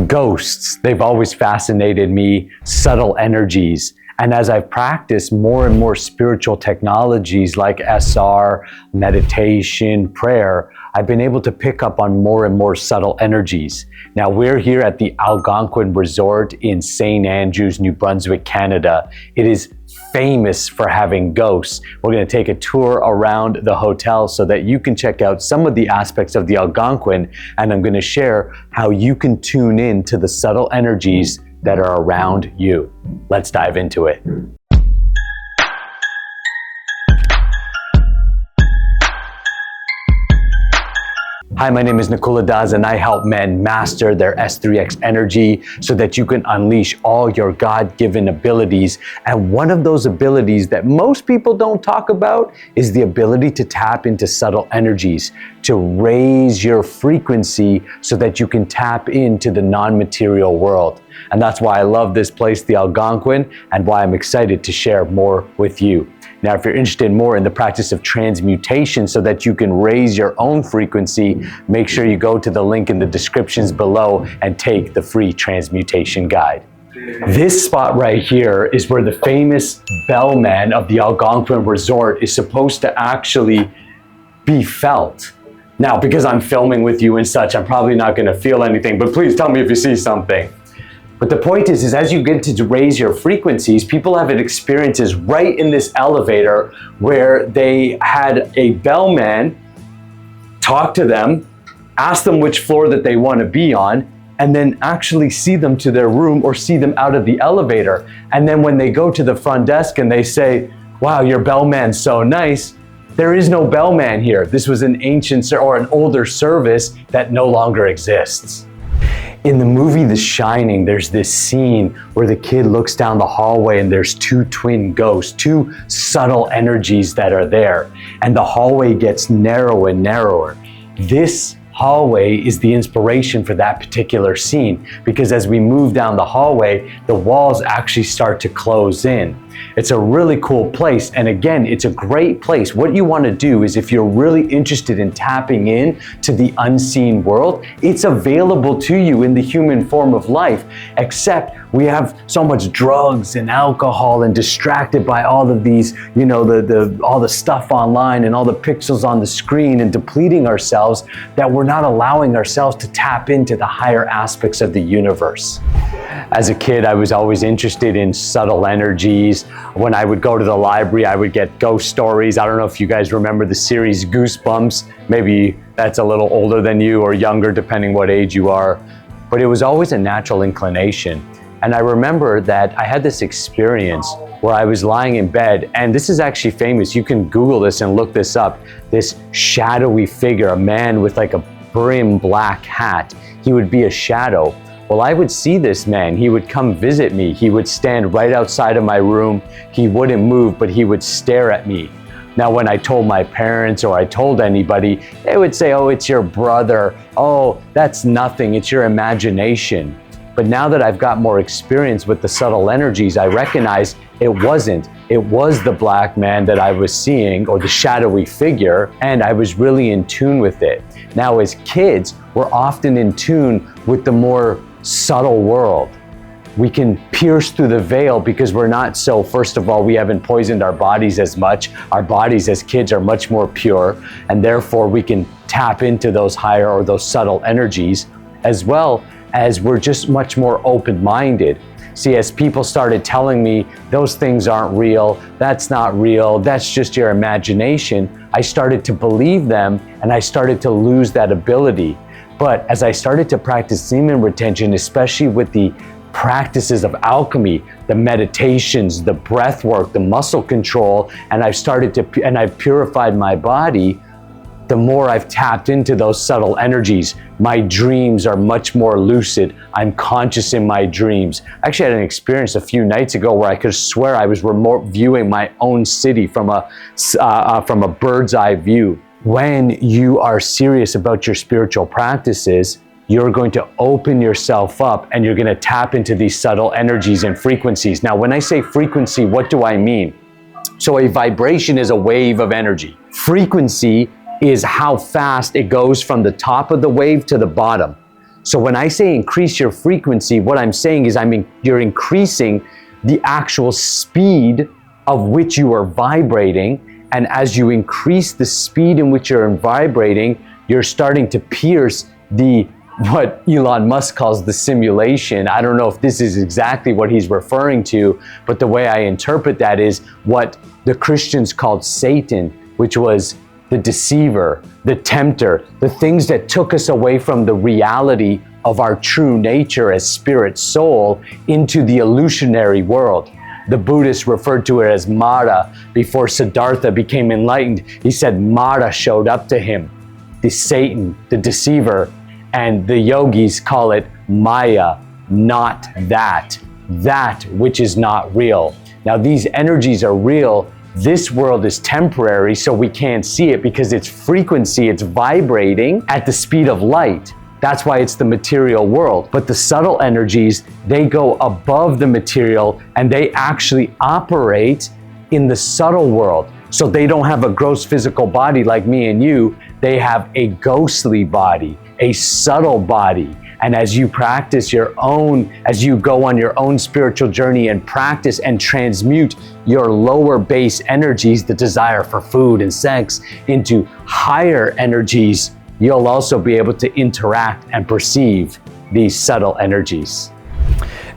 Ghosts, they've always fascinated me, subtle energies. And as I've practiced more and more spiritual technologies like SR, meditation, prayer, I've been able to pick up on more and more subtle energies. Now we're here at the Algonquin Resort in St. Andrews, New Brunswick, Canada. It is famous for having ghosts. We're going to take a tour around the hotel so that you can check out some of the aspects of the Algonquin, and I'm going to share how you can tune in to the subtle energies that are around you. Let's dive into it. Hi, my name is Nakula and I help men master their S3X energy so that you can unleash all your God-given abilities. And one of those abilities that most people don't talk about is the ability to tap into subtle energies, to raise your frequency so that you can tap into the non-material world. And that's why I love this place, the Algonquin, and why I'm excited to share more with you. Now, if you're interested more in the practice of transmutation so that you can raise your own frequency, make sure you go to the link in the descriptions below and take the free transmutation guide. This spot right here is where the famous Bellman of the Algonquin Resort is supposed to actually be felt. Now, because I'm filming with you and such, I'm probably not going to feel anything, but please tell me if you see something. But the point is as you get to raise your frequencies, people have experiences right in this elevator where they had a bellman talk to them, ask them which floor that they want to be on, and then actually see them to their room or see them out of the elevator. And then when they go to the front desk and they say, wow, your bellman's so nice, there is no bellman here. This was an ancient or an older service that no longer exists. In the movie The Shining, there's this scene where the kid looks down the hallway and there's two twin ghosts, two subtle energies that are there. And the hallway gets narrow and narrower. This hallway is the inspiration for that particular scene, because as we move down the hallway, the walls actually start to close in. It's a really cool place, and again, it's a great place. What you want to do is, if you're really interested in tapping in to the unseen world, it's available to you in the human form of life, except we have so much drugs and alcohol and distracted by all of these, you know, all the stuff online and all the pixels on the screen, and depleting ourselves, that we're not allowing ourselves to tap into the higher aspects of the universe. As a kid, I was always interested in subtle energies. When I would go to the library, I would get ghost stories. I don't know if you guys remember the series Goosebumps. Maybe that's a little older than you or younger, depending what age you are. But it was always a natural inclination. And I remember that I had this experience where I was lying in bed, and this is actually famous. You can Google this and look this up. This shadowy figure, a man with like a brim black hat. He would be a shadow. Well, I would see this man. He would come visit me. He would stand right outside of my room. He wouldn't move, but he would stare at me. Now, when I told my parents or I told anybody, they would say, oh, it's your brother. Oh, that's nothing. It's your imagination. But now that I've got more experience with the subtle energies, I recognize it wasn't. It was the black man that I was seeing, or the shadowy figure, and I was really in tune with it. Now, as kids, we're often in tune with the more subtle world. We can pierce through the veil because we're not so, first of all, we haven't poisoned our bodies as much. Our bodies as kids are much more pure, and therefore we can tap into those higher or those subtle energies, as well as we're just much more open-minded. See, as people started telling me those things aren't real, that's not real, that's just your imagination, I started to believe them, and I started to lose that ability. But as I started to practice semen retention, especially with the practices of alchemy, the meditations, the breath work, the muscle control, and I've purified my body, the more I've tapped into those subtle energies. My dreams are much more lucid. I'm conscious in my dreams. I actually had an experience a few nights ago where I could swear I was remote viewing my own city from a bird's eye view. When you are serious about your spiritual practices, you're going to open yourself up and you're going to tap into these subtle energies and frequencies. Now, when I say frequency, what do I mean? So a vibration is a wave of energy. Frequency is how fast it goes from the top of the wave to the bottom. So when I say increase your frequency, what I'm saying is you're increasing the actual speed of which you are vibrating. And as you increase the speed in which you're vibrating, you're starting to pierce what Elon Musk calls the simulation. I don't know if this is exactly what he's referring to, but the way I interpret that is what the Christians called Satan, which was the deceiver, the tempter, the things that took us away from the reality of our true nature as spirit soul into the illusionary world. The Buddhists referred to it as Mara. Before Siddhartha became enlightened, he said Mara showed up to him, the Satan, the deceiver, and the yogis call it Maya, not that which is not real. Now these energies are real. This world is temporary, so we can't see it because its frequency, it's vibrating at the speed of light. That's why it's the material world. But the subtle energies, they go above the material and they actually operate in the subtle world. So they don't have a gross physical body like me and you. They have a ghostly body, a subtle body. And as you practice as you go on your own spiritual journey and practice and transmute your lower base energies, the desire for food and sex, into higher energies, you'll also be able to interact and perceive these subtle energies.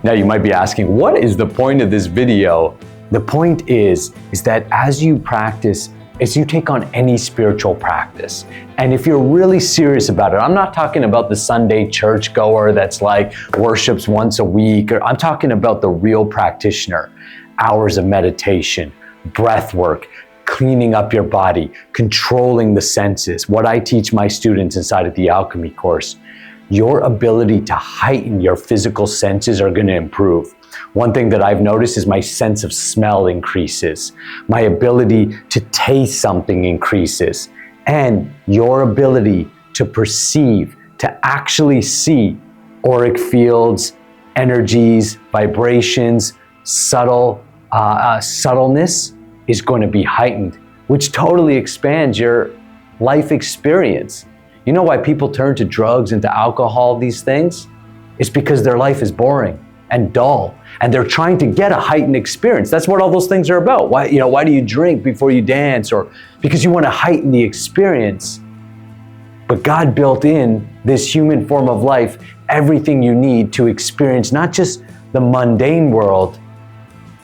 Now you might be asking, what is the point of this video? The point is that as you practice, as you take on any spiritual practice, and if you're really serious about it, I'm not talking about the Sunday churchgoer that's like worships once a week, or I'm talking about the real practitioner, hours of meditation, breath work, cleaning up your body, controlling the senses, what I teach my students inside of the alchemy course. Your ability to heighten your physical senses are going to improve. One thing that I've noticed is my sense of smell increases. My ability to taste something increases. And your ability to perceive, to actually see auric fields, energies, vibrations, subtleness is going to be heightened, which totally expands your life experience. You know why people turn to drugs and to alcohol, these things? It's because their life is boring and dull, and they're trying to get a heightened experience. That's what all those things are about. Why do you drink before you dance? Or because you want to heighten the experience. But God built in this human form of life everything you need to experience not just the mundane world,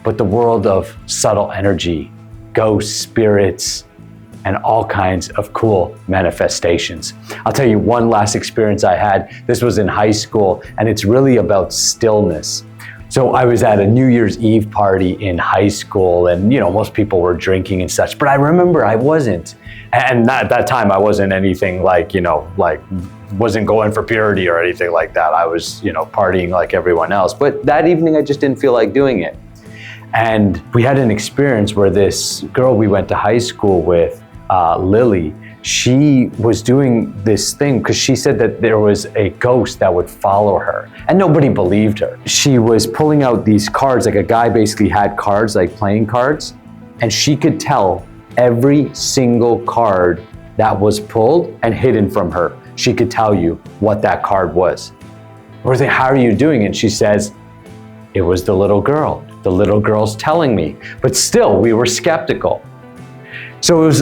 but the world of subtle energy, ghosts, spirits, and all kinds of cool manifestations. I'll tell you one last experience I had. This was in high school, and it's really about stillness. So I was at a New Year's Eve party in high school, and most people were drinking and such, but I remember I wasn't. And at that time, I wasn't anything wasn't going for purity or anything like that. I was, partying like everyone else. But that evening, I just didn't feel like doing it. And we had an experience where this girl we went to high school with, Lily, she was doing this thing because she said that there was a ghost that would follow her, and nobody believed her. She was pulling out these cards, like a guy basically had cards, like playing cards, and she could tell every single card that was pulled and hidden from her. She could tell you what that card was. We're saying, how are you doing? And she says, it was the little girl. The little girl's telling me. But still, we were skeptical. So it was,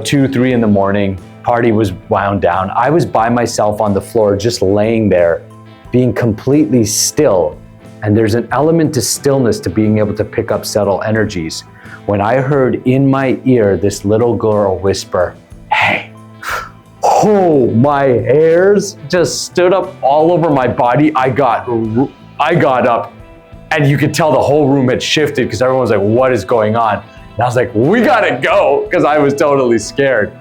2, 3 in the morning, party was wound down. I was by myself on the floor, just laying there, being completely still. And there's an element to stillness, to being able to pick up subtle energies. When I heard in my ear this little girl whisper, hey, oh, my hairs just stood up all over my body. I got up, and you could tell the whole room had shifted because everyone was like, what is going on? And I was like, we gotta go, because I was totally scared.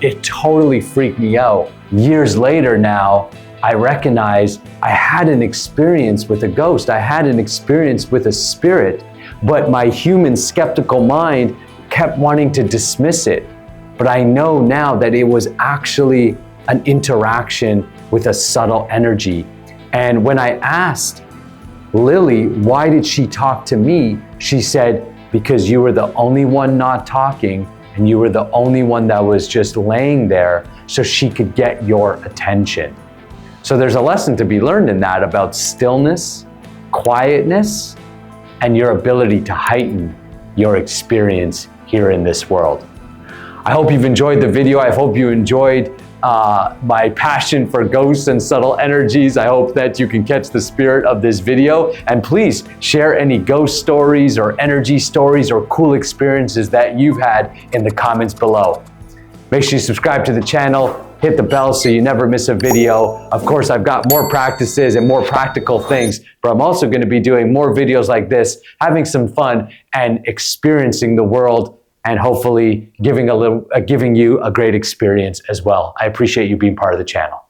It totally freaked me out. Years later now, I recognize I had an experience with a ghost. I had an experience with a spirit, but my human skeptical mind kept wanting to dismiss it. But I know now that it was actually an interaction with a subtle energy. And when I asked Lily, why did she talk to me? She said, because you were the only one not talking, and you were the only one that was just laying there, so she could get your attention. So there's a lesson to be learned in that about stillness, quietness, and your ability to heighten your experience here in this world. I hope you've enjoyed the video. I hope you enjoyed my passion for ghosts and subtle energies. I hope that you can catch the spirit of this video. And please share any ghost stories or energy stories or cool experiences that you've had in the comments below. Make sure you subscribe to the channel, hit the bell so you never miss a video. Of course, I've got more practices and more practical things, but I'm also going to be doing more videos like this, having some fun and experiencing the world, and hopefully giving you a great experience as well. I appreciate you being part of the channel.